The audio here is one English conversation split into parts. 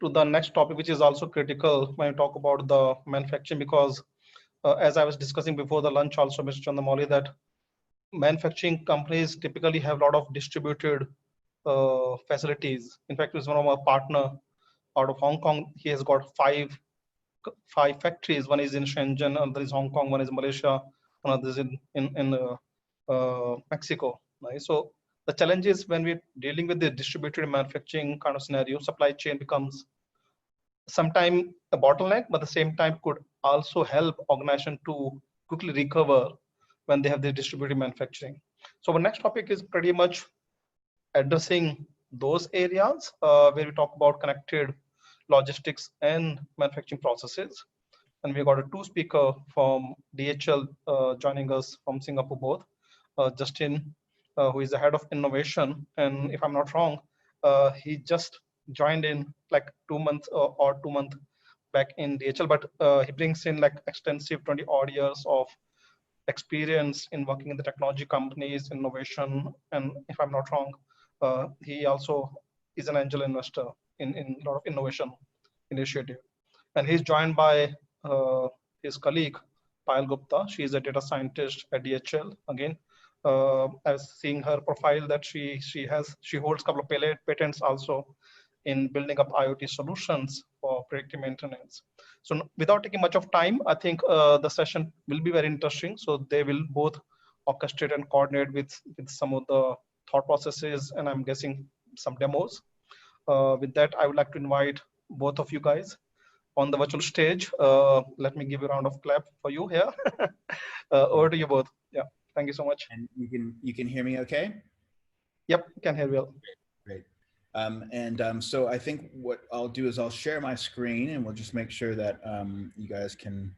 to the next topic, which is also critical when we talk about the manufacturing, because as I was discussing before the lunch also, Mr. Chandamoli, that manufacturing companies typically have a lot of distributed facilities. In fact, it's one of our partner out of Hong Kong. He has got five factories. One is in Shenzhen, another is Hong Kong, one is Malaysia, another is in Mexico. Right? So the challenge is when we're dealing with the distributed manufacturing kind of scenario, supply chain becomes sometimes a bottleneck, but at the same time could also help organization to quickly recover when they have the distributed manufacturing. So our next topic is pretty much addressing those areas where we talk about connected logistics and manufacturing processes. And we got a two speaker from DHL joining us from Singapore both. Justin, who is the head of innovation. And if I'm not wrong, he just joined in like 2 months or 2 months back in DHL, but he brings in like extensive 20 odd years of experience in working in the technology companies, innovation. And if I'm not wrong, he also is an angel investor in a lot of innovation initiative. And he's joined by his colleague, Payal Gupta. She is a data scientist at DHL. Again, I was seeing her profile that she holds a couple of patents also in building up IoT solutions for predictive maintenance. So without taking much of time, I think the session will be very interesting. So they will both orchestrate and coordinate with some of the thought processes, and I'm guessing some demos. With that, I would like to invite both of you guys on the virtual stage. Let me give a round of clap for you here. Over to you both. Yeah, thank you so much. And you can hear me okay? Yep, can hear well. Great. So I think what I'll do is I'll share my screen, and we'll just make sure that you guys can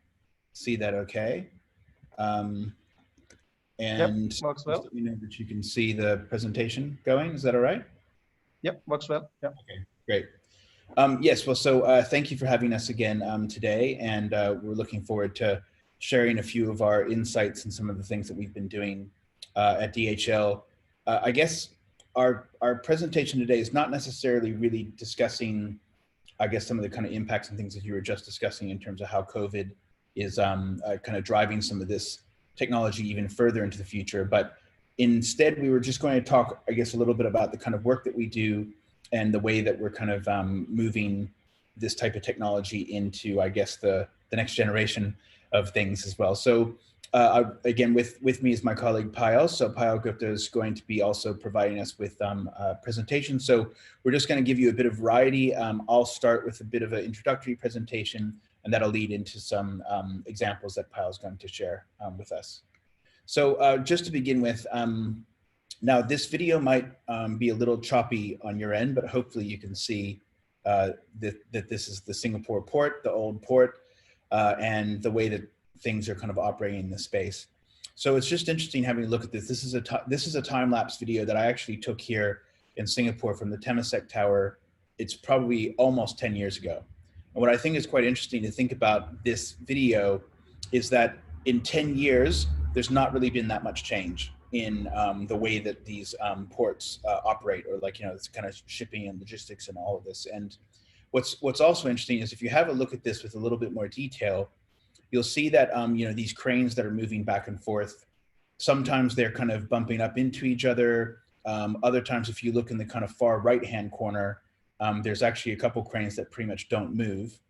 see that okay. And yep, works well. Let me know that you can see the presentation going. Is that all right? Yep, works well. Yeah. Okay, great. Yes, well, so thank you for having us again today, and we're looking forward to sharing a few of our insights and some of the things that we've been doing at DHL. I guess our presentation today is not necessarily really discussing, I guess, some of the kind of impacts and things that you were just discussing in terms of how COVID is kind of driving some of this technology even further into the future. But instead, we were just going to talk, I guess, a little bit about the kind of work that we do and the way that we're kind of moving this type of technology into, I guess, the next generation of things as well. So again, with me is my colleague Payal. So Payal Gupta is going to be also providing us with a presentation. So we're just going to give you a bit of variety. I'll start with a bit of an introductory presentation, and that'll lead into some examples that Payal is going to share with us. So just to begin with, now this video might be a little choppy on your end, but hopefully you can see that this is the Singapore port, the old port, and the way that things are kind of operating in this space. So it's just interesting having a look at this. This is a time-lapse video that I actually took here in Singapore from the Temasek Tower. It's probably almost 10 years ago. And what I think is quite interesting to think about this video is that in 10 years, there's not really been that much change in the way that these ports operate, or like, you know, it's kind of shipping and logistics and all of this. And what's also interesting is if you have a look at this with a little bit more detail, you'll see that, you know, these cranes that are moving back and forth, sometimes they're kind of bumping up into each other. Other times, if you look in the kind of far right-hand corner, there's actually a couple cranes that pretty much don't move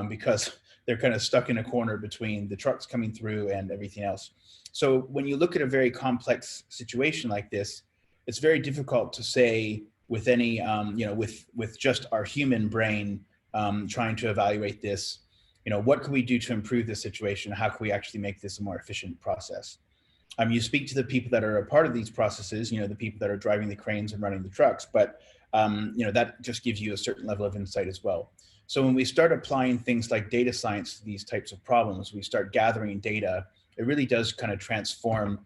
because they're kind of stuck in a corner between the trucks coming through and everything else. So when you look at a very complex situation like this, it's very difficult to say with any, you know, with just our human brain trying to evaluate this, you know, what can we do to improve this situation? How can we actually make this a more efficient process? You speak to the people that are a part of these processes, you know, the people that are driving the cranes and running the trucks, but, you know, that just gives you a certain level of insight as well. So when we start applying things like data science to these types of problems, we start gathering data, it really does kind of transform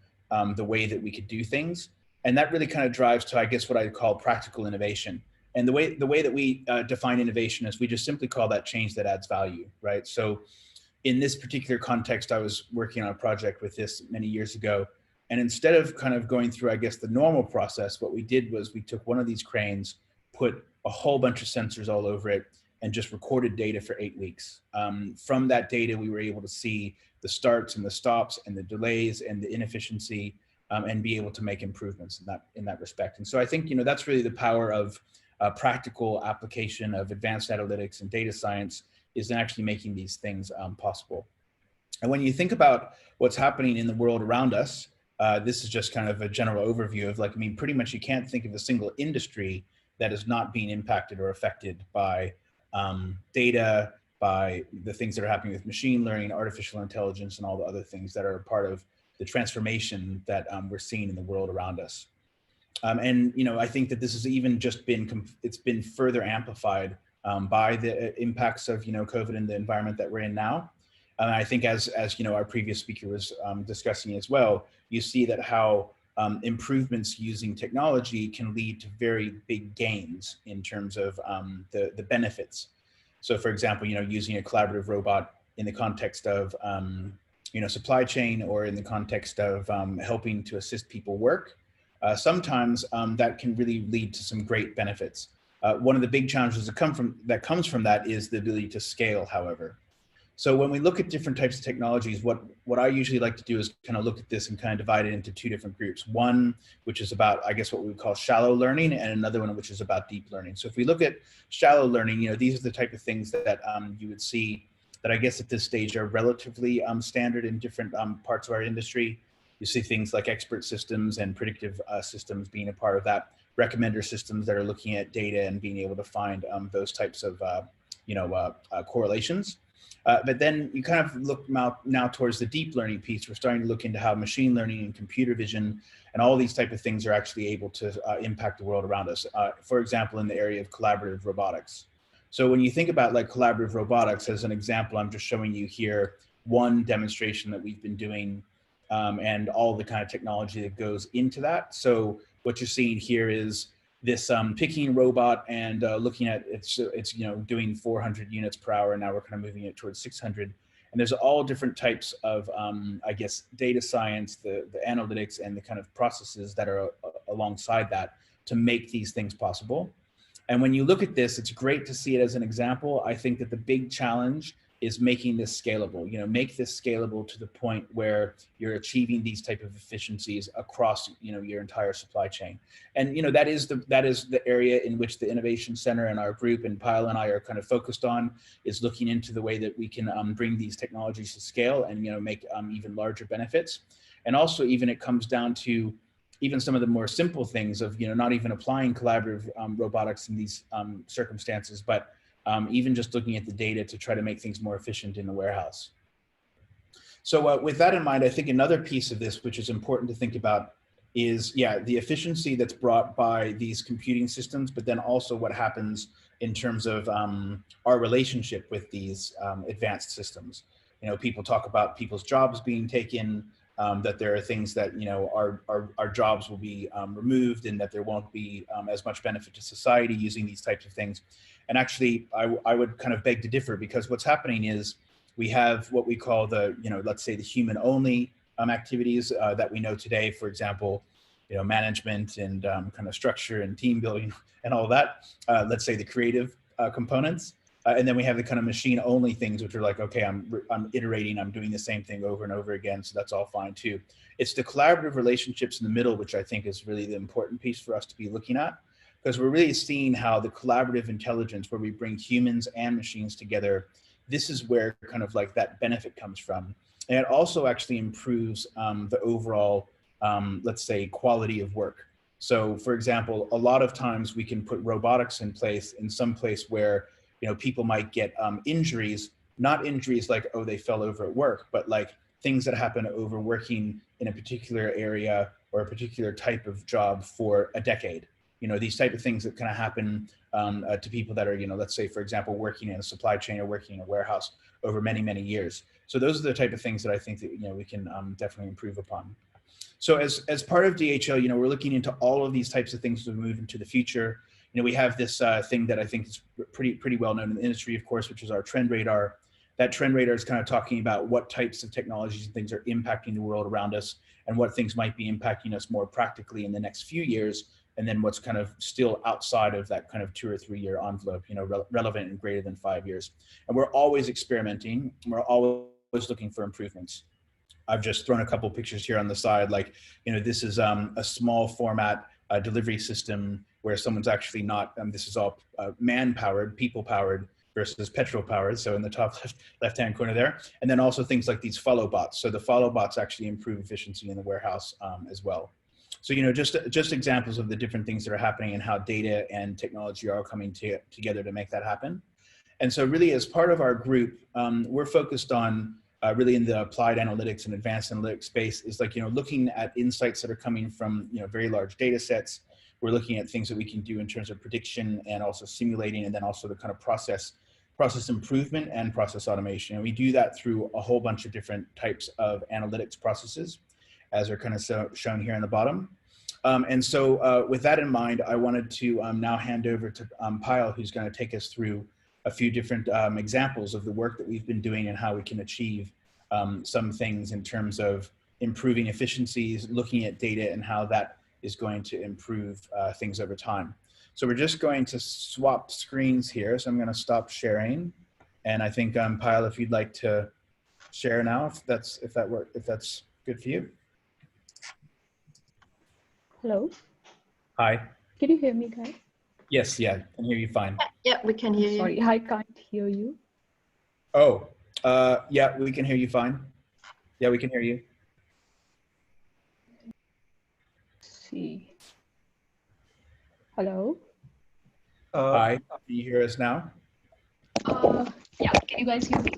the way that we could do things. And that really kind of drives to, I guess, what I call practical innovation. And the way that we define innovation is we just simply call that change that adds value, right? So in this particular context, I was working on a project with this many years ago. And instead of kind of going through, I guess, the normal process, what we did was we took one of these cranes, put a whole bunch of sensors all over it, and just recorded data for 8 weeks. From that data, we were able to see the starts and the stops and the delays and the inefficiency, and be able to make improvements in that respect. And so I think, that's really the power of practical application of advanced analytics and data science, is in actually making these things possible. And when you think about what's happening in the world around us, this is just kind of a general overview of pretty much you can't think of a single industry that is not being impacted or affected by data, by the things that are happening with machine learning, artificial intelligence, and all the other things that are a part of the transformation that we're seeing in the world around us. And I think that this has even just it's been further amplified by the impacts of COVID and the environment that we're in now. I think as our previous speaker was discussing as well, you see that how improvements using technology can lead to very big gains in terms of the benefits. So for example, using a collaborative robot in the context of supply chain, or in the context of helping to assist people work, sometimes that can really lead to some great benefits. One of the big challenges that comes from that is the ability to scale, however. So when we look at different types of technologies, what I usually like to do is kind of look at this and kind of divide it into two different groups. One, which is about, I guess, what we would call shallow learning, and another one which is about deep learning. So if we look at shallow learning, these are the type of things that you would see that I guess at this stage are relatively standard in different parts of our industry. You see things like expert systems and predictive systems being a part of that, recommender systems that are looking at data and being able to find those types of correlations. But then you kind of look now towards the deep learning piece. We're starting to look into how machine learning and computer vision and all these type of things are actually able to impact the world around us. For example, in the area of collaborative robotics. So when you think about collaborative robotics, as an example, I'm just showing you here one demonstration that we've been doing, and all the kind of technology that goes into that. So what you're seeing here is this picking robot, and looking at it's doing 400 units per hour. And now we're kind of moving it towards 600. And there's all different types of, I guess, data science, the analytics, and the kind of processes that are alongside that to make these things possible. And when you look at this, it's great to see it as an example. I think that the big challenge is making this scalable. Make this scalable to the point where you're achieving these type of efficiencies across your entire supply chain. And that is the area in which the Innovation Center and our group, and Payal and I, are kind of focused on, is looking into the way that we can bring these technologies to scale and make even larger benefits. And also, even it comes down to even some of the more simple things of not even applying collaborative robotics in these circumstances, but even just looking at the data to try to make things more efficient in the warehouse. So with that in mind, I think another piece of this, which is important to think about, is the efficiency that's brought by these computing systems, but then also what happens in terms of our relationship with these advanced systems. People talk about people's jobs being taken, that there are things that our jobs will be removed, and that there won't be as much benefit to society using these types of things. And actually, I would kind of beg to differ, because what's happening is we have what we call the let's say the human-only activities that we know today. For example, management and kind of structure and team building and all that. Let's say the creative components. And then we have the kind of machine-only things, which are like, okay, I'm iterating, I'm doing the same thing over and over again, so that's all fine too. It's the collaborative relationships in the middle, which I think is really the important piece for us to be looking at, because we're really seeing how the collaborative intelligence, where we bring humans and machines together, this is where kind of that benefit comes from. And it also actually improves the overall, let's say, quality of work. So for example, a lot of times we can put robotics in place in some place where people might get injuries, not injuries like, oh, they fell over at work, but things that happen over working in a particular area or a particular type of job for a decade. These type of things that kind of happen to people that are, let's say, for example, working in a supply chain or working in a warehouse over many, many years. So those are the type of things that I think that, we can definitely improve upon. So as part of DHL, we're looking into all of these types of things as we move into the future. We have this thing that I think is pretty well known in the industry, of course, which is our trend radar. That trend radar is kind of talking about what types of technologies and things are impacting the world around us, and what things might be impacting us more practically in the next few years, and then what's kind of still outside of that kind of 2 or 3 year envelope, you know, relevant and greater than 5 years. And we're always experimenting. We're always looking for improvements. I've just thrown a couple pictures here on the side. Like, you know, this is a small format delivery system where someone's actually not, this is all man-powered, people-powered versus petrol-powered. So in the top left-hand corner there. And then also things like these follow bots. So the follow bots actually improve efficiency in the warehouse as well. So, you know, just examples of the different things that are happening and how data and technology are coming together to make that happen. And so really as part of our group, we're focused on really in the applied analytics and advanced analytics space is like, you know, looking at insights that are coming from, you know, very large data sets. We're looking at things that we can do in terms of prediction and also simulating, and then also the kind of process improvement and process automation. And we do that through a whole bunch of different types of analytics processes, as are kind of shown here in the bottom. And so with that in mind, I wanted to now hand over to Payal, who's going to take us through a few different examples of the work that we've been doing and how we can achieve some things in terms of improving efficiencies, looking at data and how that is going to improve things over time. So we're just going to swap screens here. So I'm going to stop sharing. And I think Payal, if you'd like to share now, if that's good for you. Hello. Hi. Can you hear me, guys? Yes, yeah, I can hear you fine. Yeah, we can hear you. Sorry, I can't hear you. Oh, yeah, we can hear you fine. Yeah, we can hear you. Let's see. Hello. Hi, can you hear us now? Yeah, can you guys hear me?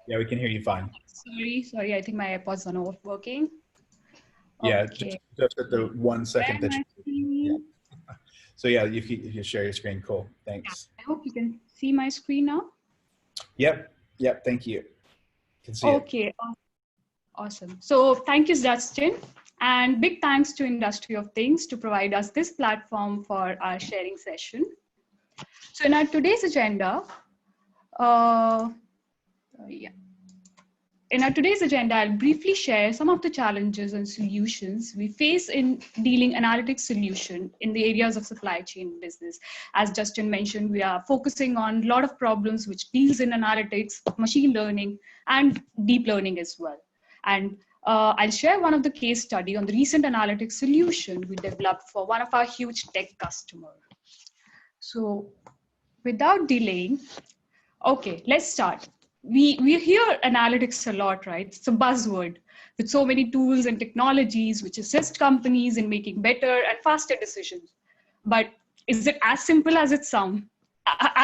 Yeah, we can hear you fine. Sorry, I think my AirPods are not working. Yeah, Okay. just at the 1 second that you. yeah. So yeah, if you share your screen, cool, thanks. I hope you can see my screen now. Yep, thank you. Can see Okay, awesome. So thank you, Justin. And big thanks to Industry of Things to provide us this platform for our sharing session. So in our today's agenda, In our today's agenda, I'll briefly share some of the challenges and solutions we face in dealing analytics solution in the areas of supply chain business. As Justin mentioned, we are focusing on a lot of problems which deals in analytics, machine learning, and deep learning as well. And I'll share one of the case study on the recent analytics solution we developed for one of our huge tech customers. So without delaying, okay, let's start. We hear analytics a lot, right? It's a buzzword with so many tools and technologies which assist companies in making better and faster decisions. But is it as simple as it sounds?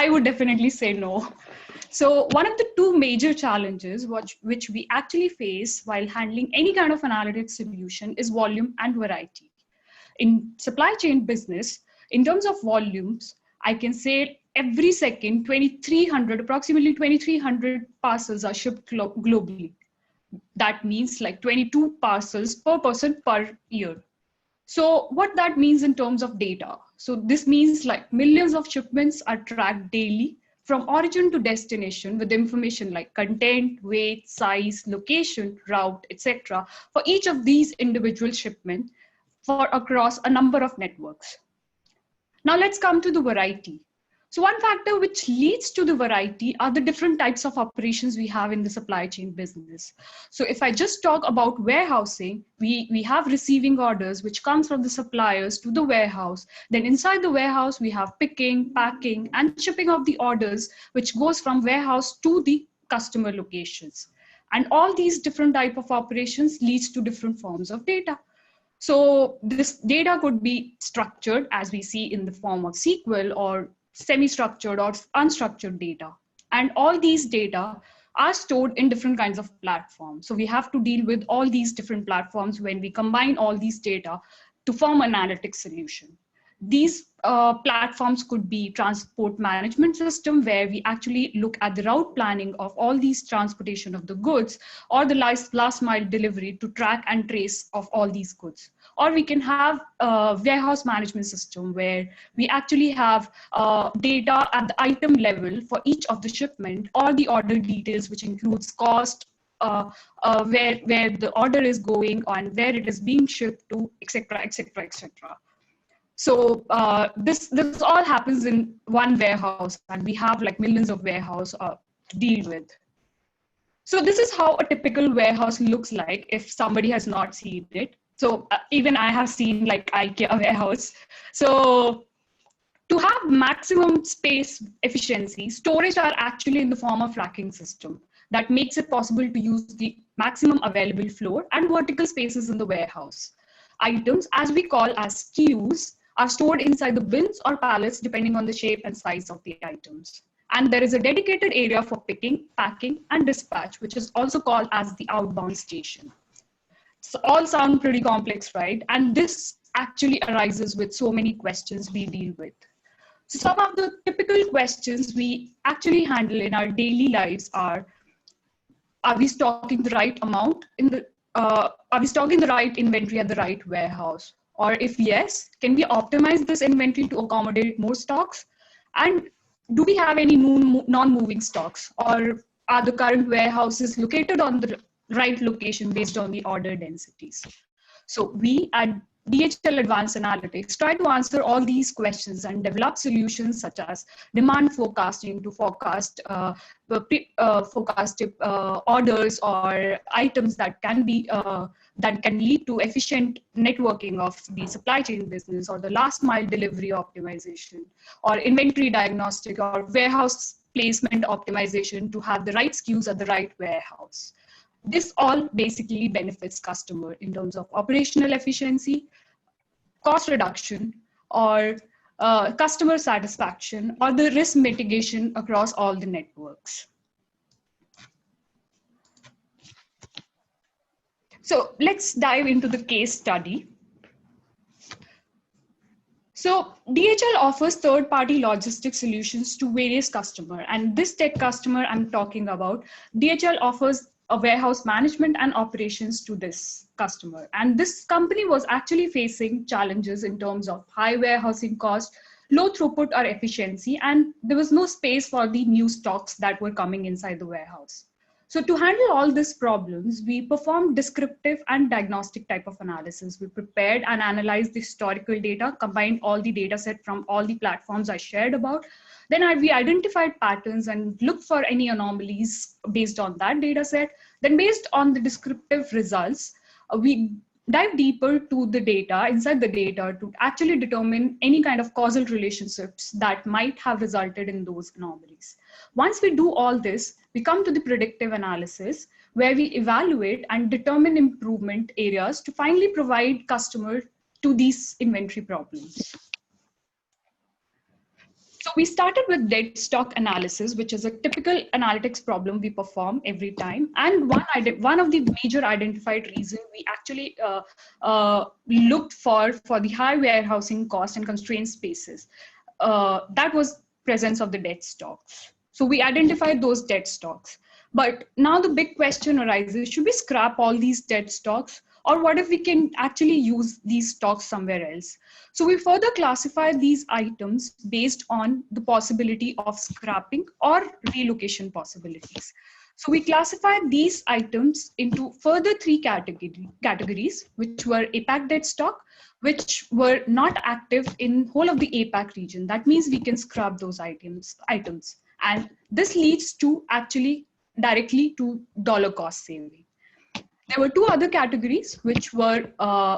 I would definitely say no. So one of the two major challenges which we actually face while handling any kind of analytics solution is volume and variety. In supply chain business, in terms of volumes, I can say every second, approximately 2,300 parcels are shipped globally. That means like 22 parcels per person per year. So what that means in terms of data. So this means like millions of shipments are tracked daily from origin to destination with information like content, weight, size, location, route, etc. for each of these individual shipments for across a number of networks. Now let's come to the variety. So one factor which leads to the variety are the different types of operations we have in the supply chain business. So if I just talk about warehousing, we have receiving orders which comes from the suppliers to the warehouse. Then inside the warehouse, we have picking, packing, and shipping of the orders, which goes from warehouse to the customer locations. And all these different type of operations leads to different forms of data. So this data could be structured as we see in the form of SQL or semi-structured or unstructured data. And all these data are stored in different kinds of platforms. So we have to deal with all these different platforms when we combine all these data to form an analytics solution. These platforms could be transport management system, where we actually look at the route planning of all these transportation of the goods, or the last mile delivery to track and trace of all these goods. Or we can have a warehouse management system where we actually have data at the item level for each of the shipment, or the order details, which includes cost, where the order is going and where it is being shipped to, etc., etc., etc. So this all happens in one warehouse, and we have like millions of warehouse to deal with. So this is how a typical warehouse looks like if somebody has not seen it. So even I have seen like IKEA warehouse. So to have maximum space efficiency, storage are actually in the form of racking system that makes it possible to use the maximum available floor and vertical spaces in the warehouse. Items, as we call as SKUs, are stored inside the bins or pallets depending on the shape and size of the items. And there is a dedicated area for picking, packing, and dispatch, which is also called as the outbound station. So all sound pretty complex, right? And this actually arises with so many questions we deal with. So some of the typical questions we actually handle in our daily lives are we stocking the right amount in the, are we stocking the right inventory at the right warehouse? Or if yes, can we optimize this inventory to accommodate more stocks? And do we have any non-moving stocks? Or are the current warehouses located on the right location based on the order densities? So we at DHL Advanced Analytics try to answer all these questions and develop solutions such as demand forecasting to forecast forecasted orders or items that can be that can lead to efficient networking of the supply chain business, or the last mile delivery optimization, or inventory diagnostic, or warehouse placement optimization to have the right SKUs at the right warehouse. This all basically benefits customer in terms of operational efficiency, cost reduction, or customer satisfaction, or the risk mitigation across all the networks. So let's dive into the case study. So DHL offers third-party logistics solutions to various customers, and this tech customer I'm talking about, DHL offers a warehouse management and operations to this customer. And this company was actually facing challenges in terms of high warehousing cost, low throughput or efficiency, and there was no space for the new stocks that were coming inside the warehouse. So to handle all these problems, we performed descriptive and diagnostic type of analysis. We prepared and analyzed the historical data, combined all the data set from all the platforms I shared about. Then we identified patterns and looked for any anomalies based on that data set. Then based on the descriptive results, we dive deeper to the data, inside the data, to actually determine any kind of causal relationships that might have resulted in those anomalies. Once we do all this, we come to the predictive analysis, where we evaluate and determine improvement areas to finally provide customer to these inventory problems. So we started with dead stock analysis, which is a typical analytics problem we perform every time. And one of the major identified reasons we actually looked for the high warehousing cost and constrained spaces, that was presence of the dead stocks. So we identified those dead stocks. But now the big question arises, should we scrap all these dead stocks? Or what if we can actually use these stocks somewhere else? So we further classify these items based on the possibility of scrapping or relocation possibilities. So we classify these items into further three categories, which were APAC dead stock, which were not active in whole of the APAC region. That means we can scrap those items. And this leads to actually directly to dollar cost saving. There were two other categories, which were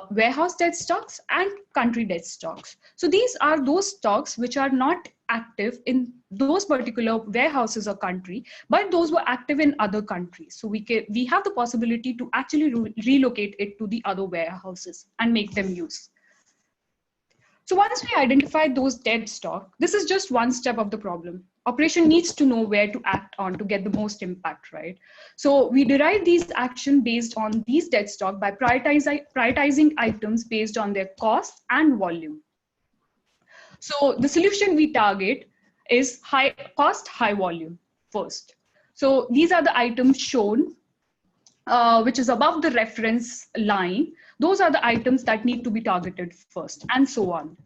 warehouse dead stocks and country dead stocks. So these are those stocks which are not active in those particular warehouses or country, but those were active in other countries. So we have the possibility to actually relocate it to the other warehouses and make them use. So once we identify those dead stock, this is just one step of the problem. Operation needs to know where to act on to get the most impact, right? So we derive these actions based on these dead stock by prioritizing items based on their cost and volume. So the solution we target is high cost, high volume first. So these are the items shown, which is above the reference line. Those are the items that need to be targeted first, and so on.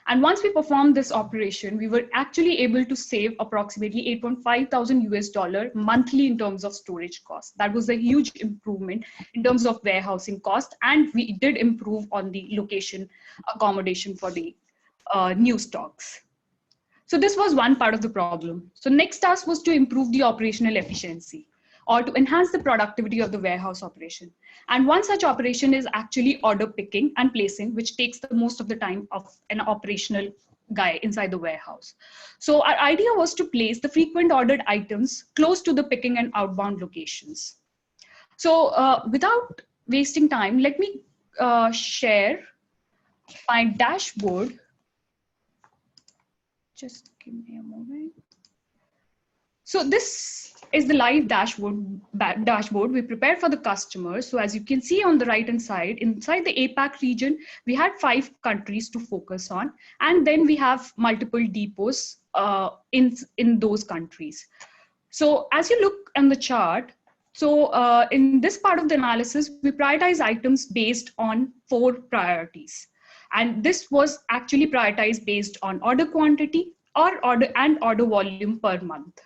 And once we performed this operation, we were actually able to save approximately $8,500 US monthly in terms of storage costs. That was a huge improvement in terms of warehousing cost, and we did improve on the location accommodation for the new stocks. So this was one part of the problem. So next task was to improve the operational efficiency or to enhance the productivity of the warehouse operation. And one such operation is actually order picking and placing, which takes the most of the time of an operational guy inside the warehouse. So our idea was to place the frequent ordered items close to the picking and outbound locations. So without wasting time, let me share my dashboard. Just give me a moment. So this is the live dashboard we prepared for the customers. So as you can see on the right hand side, inside the APAC region, we had 5 countries to focus on. And then we have multiple depots in those countries. So as you look on the chart, so in this part of the analysis, we prioritize items based on 4 priorities. And this was actually prioritized based on order quantity or order volume per month.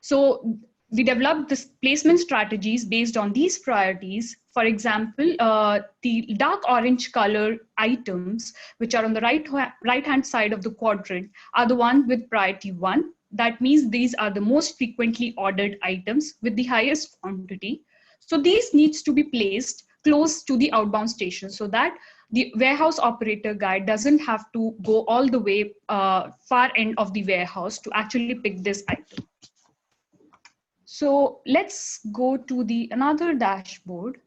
So we developed this placement strategies based on these priorities. For example, the dark orange color items, which are on the right-hand side of the quadrant, are the ones with priority 1. That means these are the most frequently ordered items with the highest quantity. So these needs to be placed close to the outbound station so that the warehouse operator guy doesn't have to go all the way far end of the warehouse to actually pick this item. So let's go to the another dashboard.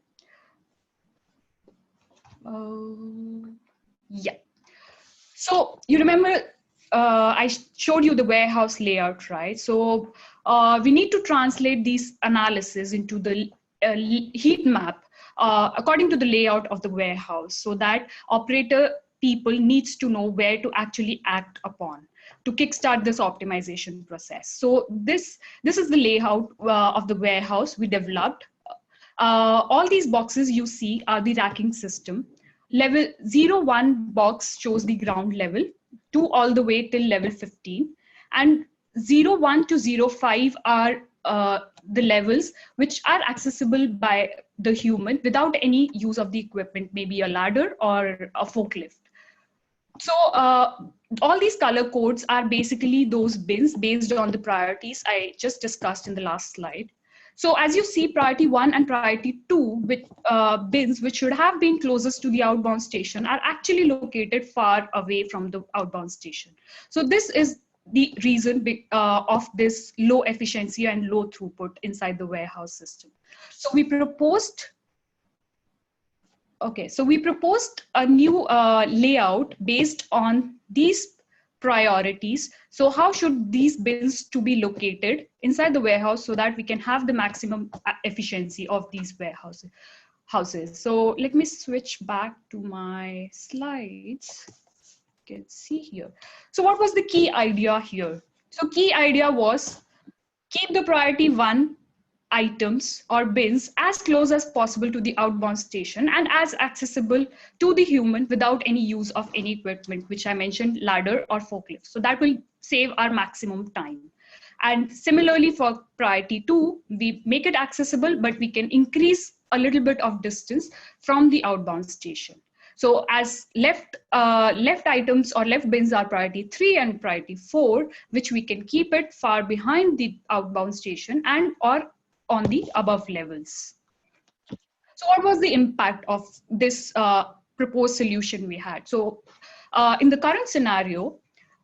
Yeah. So you remember I showed you the warehouse layout, right? So we need to translate these analysis into the heat map according to the layout of the warehouse, so that operator people needs to know where to actually act upon to kickstart this optimization process. So this is the layout of the warehouse we developed. All these boxes you see are the racking system. Level 01 box shows the ground level, 2 all the way till level 15, and 01 to 05 are the levels which are accessible by the human without any use of the equipment, maybe a ladder or a forklift. So all these color codes are basically those bins based on the priorities I just discussed in the last slide. So as you see, priority 1 and priority 2 with bins which should have been closest to the outbound station are actually located far away from the outbound station. So this is the reason of this low efficiency and low throughput inside the warehouse system. So we proposed a new layout based on these priorities. So how should these bins to be located inside the warehouse so that we can have the maximum efficiency of these houses. So let me switch back to my slides. You can see here. So what was the key idea here? So key idea was keep the priority 1 items or bins as close as possible to the outbound station and as accessible to the human without any use of any equipment, which I mentioned, ladder or forklift. So that will save our maximum time. And similarly for priority 2, we make it accessible, but we can increase a little bit of distance from the outbound station. So as left items or left bins are priority 3 and priority 4, which we can keep it far behind the outbound station and or on the above levels. So what was the impact of this proposed solution we had? So in the current scenario,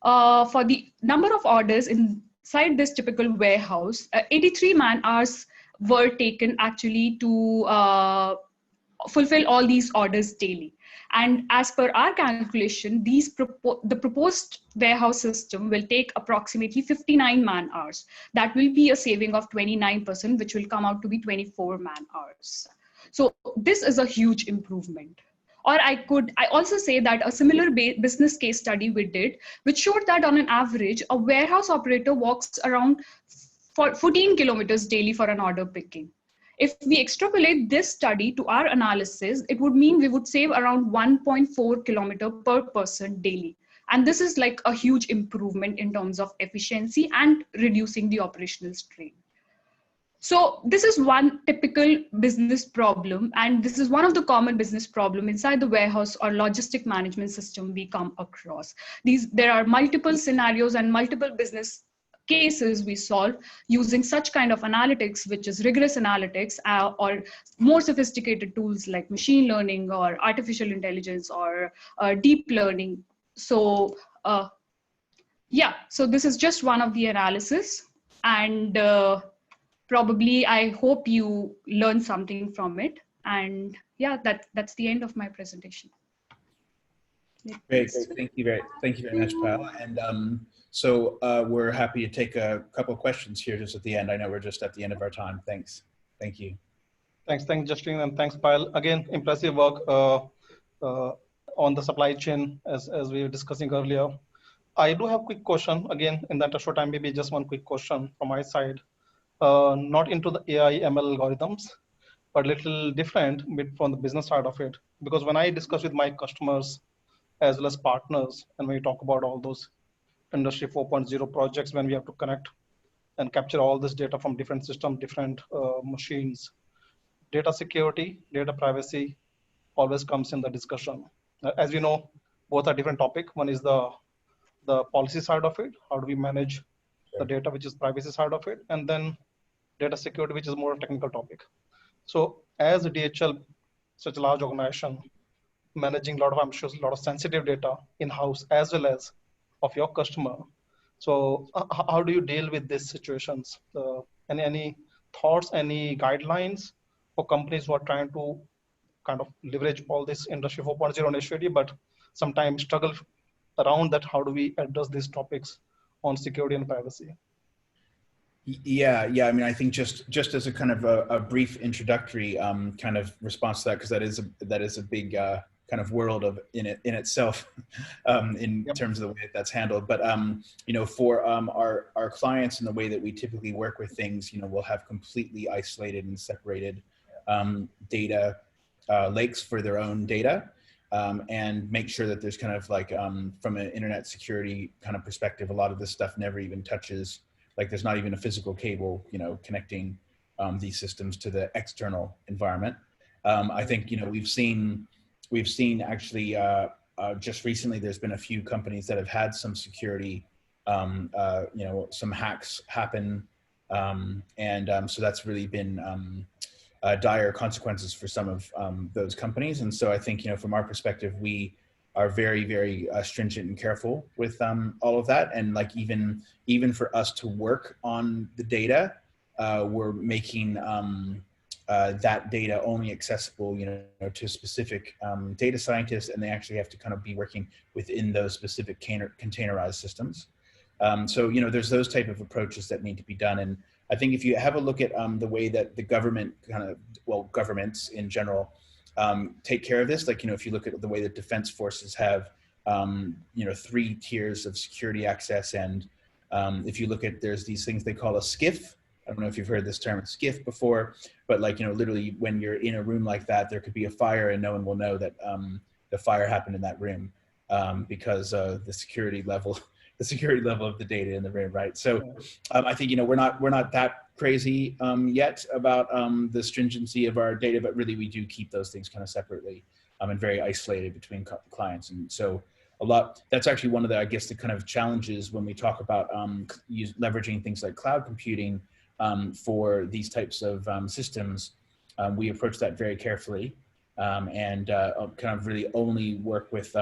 for the number of orders inside this typical warehouse, 83 man hours were taken actually to fulfill all these orders daily. And as per our calculation, the proposed warehouse system will take approximately 59 man hours. That will be a saving of 29%, which will come out to be 24 man hours. So this is a huge improvement. Or I also say that a similar business case study we did, which showed that on an average, a warehouse operator walks around 14 kilometers daily for an order picking. If we extrapolate this study to our analysis, it would mean we would save around 1.4 kilometer per person daily. And this is like a huge improvement in terms of efficiency and reducing the operational strain. So this is one typical business problem, and this is one of the common business problem inside the warehouse or logistic management system we come across. There are multiple scenarios and multiple business cases we solve using such kind of analytics, which is rigorous analytics, or more sophisticated tools like machine learning or artificial intelligence or deep learning. So yeah, so this is just one of the analysis, and probably I hope you learn something from it. And yeah, that's the end of my presentation. Great. Thank you very much, Payal. And so we're happy to take a couple of questions here just at the end. I know we're just at the end of our time. Thanks. Thank you. Thanks, Justin, and thanks, Payal. Again, impressive work on the supply chain as we were discussing earlier. I do have a quick question. Again, in that short time, maybe just one quick question from my side. Not into the AI ML algorithms, but a little different bit from the business side of it. Because when I discuss with my customers as well as partners, and when we talk about all those Industry 4.0 projects, when we have to connect and capture all this data from different systems, different machines, data security, data privacy always comes in the discussion. As you know, both are different topic. One is the policy side of it. How do we manage the data, which is privacy side of it, and then data security, which is more a technical topic. So as a DHL, such a large organization, managing a lot of, I'm sure, a lot of sensitive data in-house as well as of your customer. So how do you deal with these situations? Any thoughts, any guidelines for companies who are trying to kind of leverage all this Industry 4.0 initiative, but sometimes struggle around that? How do we address these topics on security and privacy? Yeah. I mean, I think just as a kind of a brief introductory kind of response to that, because that is a big kind of world in itself in terms of the way that's handled. But you know, for our clients and the way that we typically work with things, you know, we'll have completely isolated and separated data lakes for their own data. And make sure that there's kind of like, from an internet security kind of perspective, a lot of this stuff never even touches, like there's not even a physical cable, you know, connecting these systems to the external environment. I think, you know, we've seen actually just recently, there's been a few companies that have had some security, you know, some hacks happen. So that's really been dire consequences for some of those companies. And so I think, you know, from our perspective, we are very, very stringent and careful with all of that. And like even for us to work on the data, we're making that data only accessible, you know, to specific data scientists, and they actually have to kind of be working within those specific containerized systems. So, you know, there's those type of approaches that need to be done. And I think if you have a look at the way that the government governments in general take care of this, like, you know, if you look at the way that defense forces have, you know, 3 tiers of security access. And if you look at, there's these things they call a SCIF. I don't know if you've heard this term SCIF before, but like, you know, literally when you're in a room like that, there could be a fire and no one will know that the fire happened in that room because the security level of the data in the room, right? So I think, you know, we're not that crazy yet about the stringency of our data, but really we do keep those things kind of separately and very isolated between clients. And so that's actually one of the, I guess, the kind of challenges when we talk about leveraging things like cloud computing for these types of systems. We approach that very carefully and kind of really only work with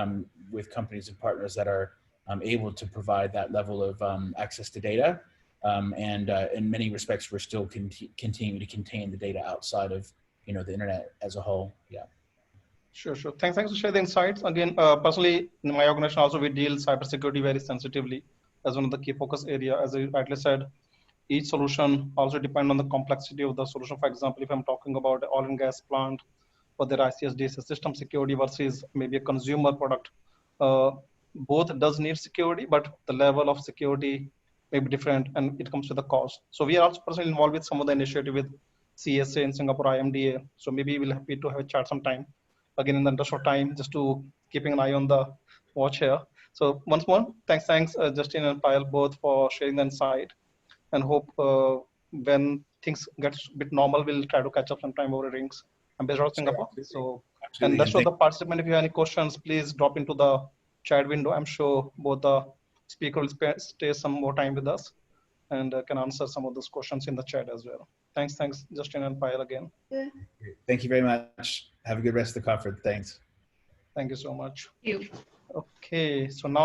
companies and partners that are able to provide that level of access to data. And in many respects, we're still continuing to contain the data outside of, you know, the internet as a whole. Yeah. Sure. Thanks for sharing the insights. Again, personally, in my organization also, we deal cybersecurity very sensitively as one of the key focus area. As I rightly said, each solution also depends on the complexity of the solution. For example, if I'm talking about an oil and gas plant or their ICSD system security versus maybe a consumer product, both does need security, but the level of security may be different and it comes to the cost. So we are also personally involved with some of the initiative with CSA in Singapore, IMDA. So maybe we'll happy to have a chat sometime. Again, in the interest of time, just to keeping an eye on the watch here. So once more, thanks Justin and Payal both for sharing the insight, and hope when things gets a bit normal, we'll try to catch up sometime over drinks. I'm based out of Singapore. So, Absolutely. and that's what the participant, if you have any questions, please drop into the chat window. I'm sure both the speaker will stay some more time with us and can answer some of those questions in the chat as well. Thanks, Justin and Payal again. Thank you very much. Have a good rest of the conference. Thanks. Thank you so much. Thank you. Okay, so now